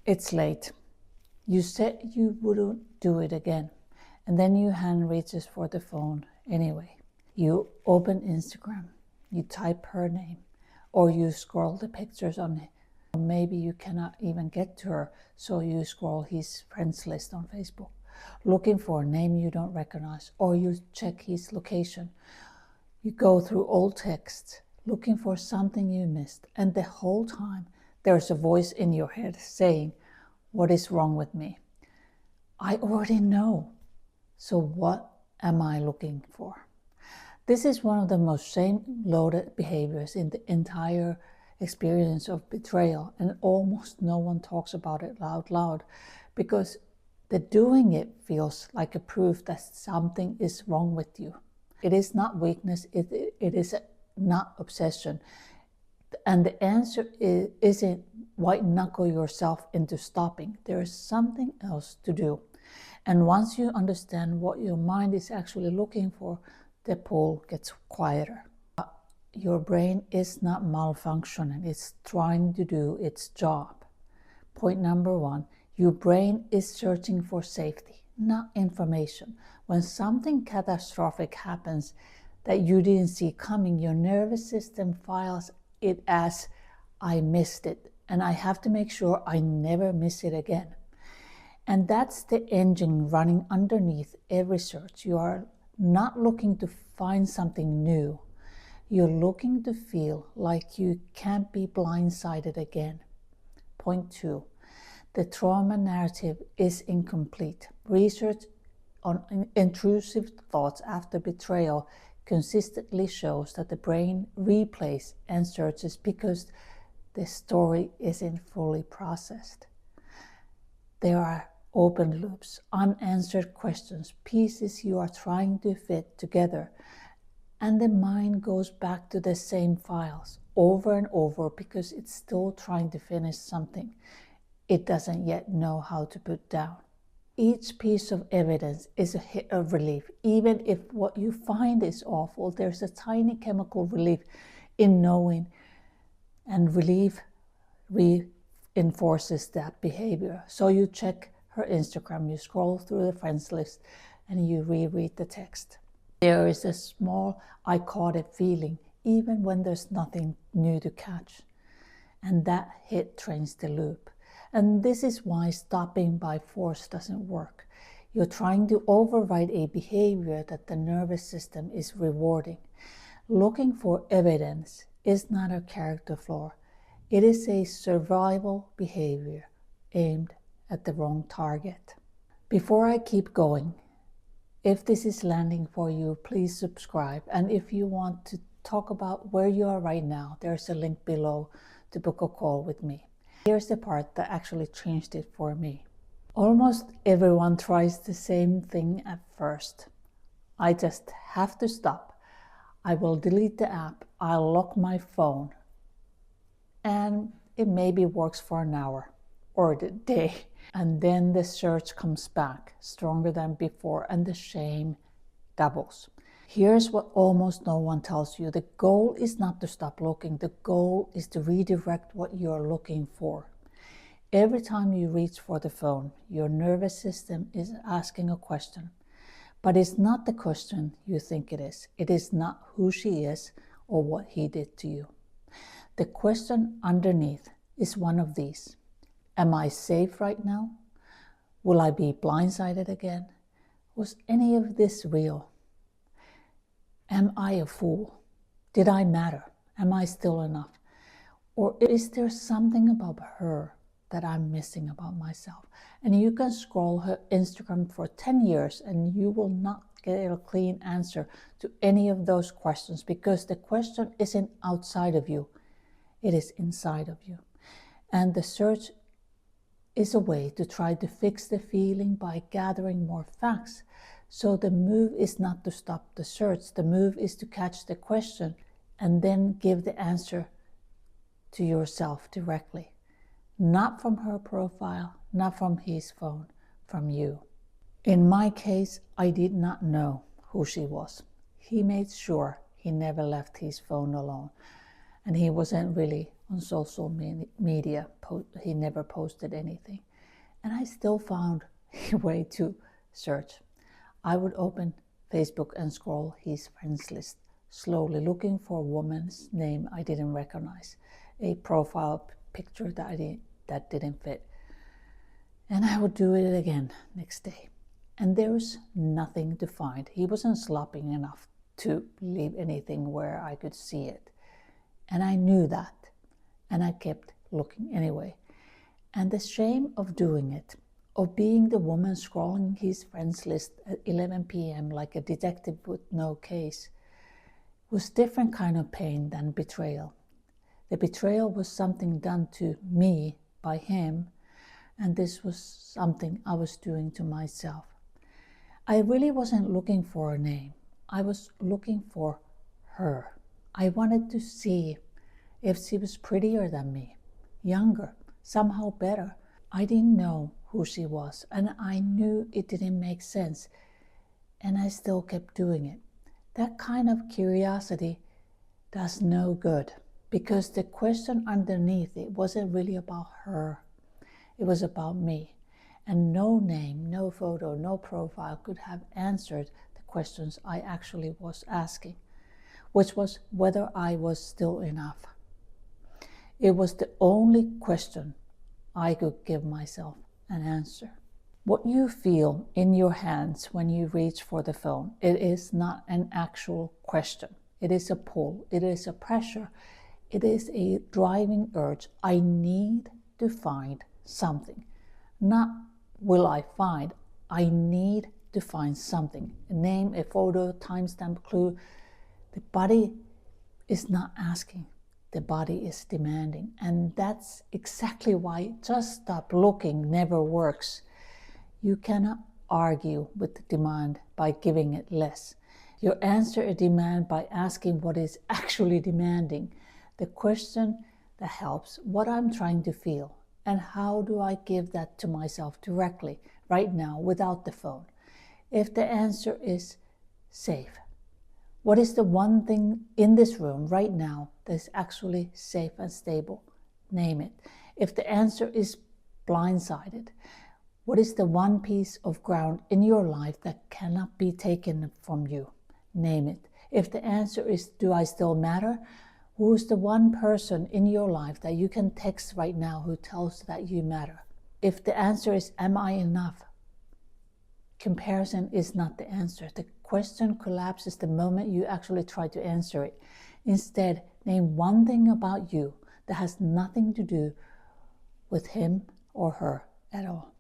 It's late. You said you wouldn't do it again, and then your hand reaches for the phone anyway. You open Instagram, you type her name, or you scroll the pictures on it. Or maybe you cannot even get to her, so you scroll his friends list on Facebook, looking for a name you don't recognize, or you check his location. You go through old texts, looking for something you missed, and the whole time there's a voice in your head saying, "What is wrong with me? I already know. So what am I looking for?" This is one of the most shame-loaded behaviors in the entire experience of betrayal, and almost no one talks about it out loud because the doing it feels like a proof that something is wrong with you. It is not weakness, it is not obsession. And the answer isn't white-knuckle yourself into stopping. There is something else to do. And once you understand what your mind is actually looking for, the pull gets quieter. Your brain is not malfunctioning, it's trying to do its job. Point number one, your brain is searching for safety, not information. When something catastrophic happens that you didn't see coming, your nervous system files it as, "I missed it, and I have to make sure I never miss it again." And that's the engine running underneath every search. You are not looking to find something new. You're looking to feel like you can't be blindsided again. Point two, the trauma narrative is incomplete. Research on intrusive thoughts after betrayal consistently shows that the brain replays and searches because the story isn't fully processed. There are open loops, unanswered questions, pieces you are trying to fit together, and the mind goes back to the same files over and over because it's still trying to finish something it doesn't yet know how to put down. Each piece of evidence is a hit of relief. Even if what you find is awful, there's a tiny chemical relief in knowing, and relief reinforces that behavior. So you check her Instagram, you scroll through the friends list, and you reread the text. There is a small "I caught it" feeling, even when there's nothing new to catch. And that hit trains the loop. And this is why stopping by force doesn't work. You're trying to override a behavior that the nervous system is rewarding. Looking for evidence is not a character flaw. It is a survival behavior aimed at the wrong target. Before I keep going, if this is landing for you, please subscribe. And if you want to talk about where you are right now, there's a link below to book a call with me. Here's the part that actually changed it for me. Almost everyone tries the same thing at first. "I just have to stop. I will delete the app. I'll lock my phone." And it maybe works for an hour or the day. And then the search comes back stronger than before and the shame doubles. Here's what almost no one tells you. The goal is not to stop looking. The goal is to redirect what you're looking for. Every time you reach for the phone, your nervous system is asking a question. But it's not the question you think it is. It is not who she is or what he did to you. The question underneath is one of these. Am I safe right now? Will I be blindsided again? Was any of this real? Am I a fool? Did I matter? Am I still enough? Or is there something about her that I'm missing about myself? And you can scroll her Instagram for 10 years and you will not get a clean answer to any of those questions because the question isn't outside of you, it is inside of you. And the search is a way to try to fix the feeling by gathering more facts. So the move is not to stop the search. The move is to catch the question and then give the answer to yourself directly. Not from her profile, not from his phone, from you. In my case, I did not know who she was. He made sure he never left his phone alone. And he wasn't really on social media. He never posted anything. And I still found a way to search. I would open Facebook and scroll his friends list, slowly looking for a woman's name I didn't recognize, a profile picture that didn't fit. And I would do it again next day. And there was nothing to find. He wasn't sloppy enough to leave anything where I could see it. And I knew that. And I kept looking anyway. And the shame of doing it, of being the woman scrolling his friends list at 11 p.m. like a detective with no case, was different kind of pain than betrayal. The betrayal was something done to me by him, and this was something I was doing to myself. I really wasn't looking for a name. I was looking for her. I wanted to see if she was prettier than me, younger, somehow better. I didn't know who she was, and I knew it didn't make sense, and I still kept doing it. That kind of curiosity does no good, because the question underneath it wasn't really about her. It was about me. And no name, no photo, no profile could have answered the questions I actually was asking, which was whether I was still enough. It was the only question I could give myself an answer. What you feel in your hands when you reach for the phone, it is not an actual question. It is a pull, it is a pressure, it is a driving urge. I need to find something. Not will I find, I need to find something. A name, a photo, timestamp, clue. The body is not asking, the body is demanding. And that's exactly why just stop looking never works. You cannot argue with the demand by giving it less. You answer a demand by asking what is actually demanding. The question that helps, what I'm trying to feel. And how do I give that to myself directly, right now, without the phone? If the answer is safe, what is the one thing in this room right now that is actually safe and stable? Name it. If the answer is blindsided, what is the one piece of ground in your life that cannot be taken from you? Name it. If the answer is, do I still matter? Who is the one person in your life that you can text right now who tells that you matter? If the answer is, am I enough? Comparison is not the answer. The question collapses the moment you actually try to answer it. Instead, name one thing about you that has nothing to do with him or her at all.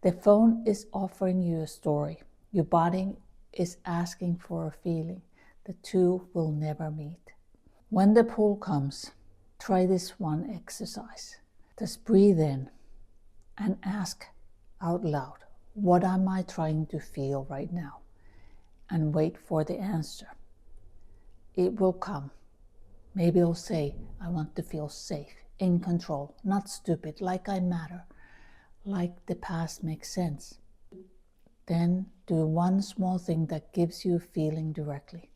The phone is offering you a story. Your body is asking for a feeling. The two will never meet. When the pull comes, try this one exercise. Just breathe in and ask out loud, what am I trying to feel right now? And wait for the answer. It will come. Maybe it'll say, I want to feel safe, in control, not stupid, like I matter, like the past makes sense. Then do one small thing that gives you a feeling directly.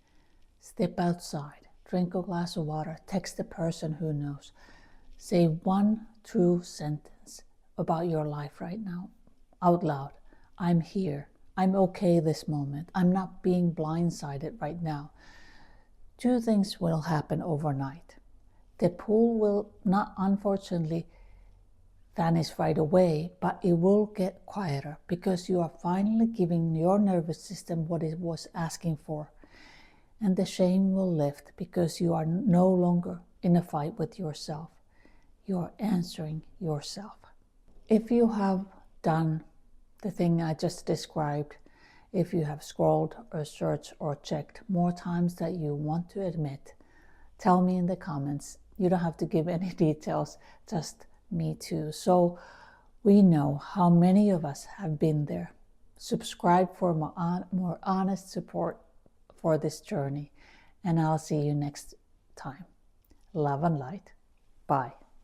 Step outside. Drink a glass of water, text the person who knows. Say one true sentence about your life right now, out loud. I'm here. I'm okay this moment. I'm not being blindsided right now. Two things will happen overnight. The pull will not, unfortunately, vanish right away, but it will get quieter because you are finally giving your nervous system what it was asking for. And the shame will lift because you are no longer in a fight with yourself. You are answering yourself. If you have done the thing I just described, if you have scrolled or searched or checked more times than you want to admit, tell me in the comments. You don't have to give any details, just me too. So we know how many of us have been there. Subscribe for more honest support for this journey, and I'll see you next time. Love and light. Bye.